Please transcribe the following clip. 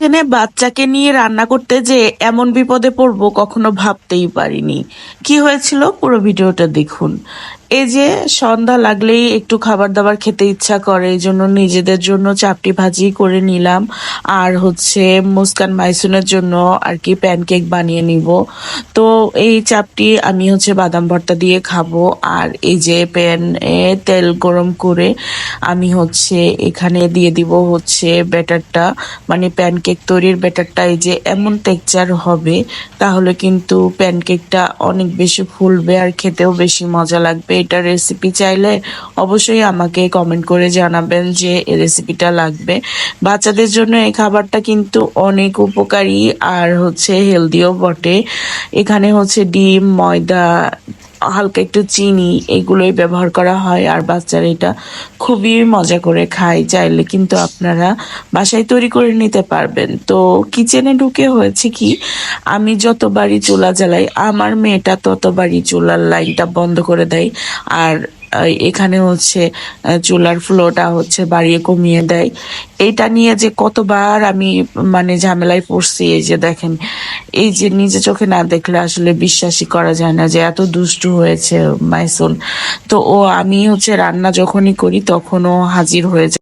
এখানে বাচ্চাকে নিয়ে রান্না করতে যে এমন বিপদে পড়বো কখনো ভাবতেই পারিনি। কি হয়েছিল পুরো ভিডিওটা দেখুন। এই যে সন্ধ্যা লাগলেই একটু খাবার দাবার খেতে ইচ্ছা করে, এই জন্য নিজেদের জন্য চাপটি ভাজি করে নিলাম। আর হচ্ছে মুস্কান মাইসুনের জন্য আর কি প্যানকেক বানিয়ে নিব। তো এই চাপটি আমি হচ্ছে বাদাম ভর্তা দিয়ে খাবো। আর এই যে প্যানে তেল গরম করে আমি হচ্ছে এখানে দিয়ে দিব হচ্ছে ব্যাটারটা, মানে প্যানকেক তৈরির ব্যাটারটা। এই যে এমন টেক্সচার হবে, তাহলে কিন্তু প্যানকেকটা অনেক বেশি ফুলবে আর খেতেও বেশি মজা লাগবে। এটা রেসিপি চাইলে অবশ্যই আমাকে কমেন্ট করে জানাবেন যে এই রেসিপিটা লাগবে। বাচ্চাদের জন্য এই খাবারটা কিন্তু অনেক উপকারী আর হচ্ছে হেলদিও বটে। এখানে হচ্ছে ডিম, ময়দা, হালকা একটু চিনি এগুলোই ব্যবহার করা হয়, আর বাচ্চারা এটা খুবই মজা করে খায়। চাইলে কিন্তু আপনারা বাসায় তৈরি করে নিতে পারবেন। তো কিচেনে ঢুকে হয়েছে কি, আমি যতবারই চুলা জ্বালাই আমার মেয়েটা ততবারই চুলার লাইনটা বন্ধ করে দেয়। আর এখানে হচ্ছে চুলার ফ্লোটা হচ্ছে বাড়িয়ে কমিয়ে দেয়। এইটা নিয়ে যে কতবার আমি মানে ঝামেলায় পড়ছি। এই যে দেখেন, এই যে নিজে চোখে না দেখলে আসলে বিশ্বাসই করা যায় না যে এত দুষ্টু হয়েছে মাইসুন। তো আমি হচ্ছে রান্না যখনই করি তখন ও হাজির হয়ে যায়।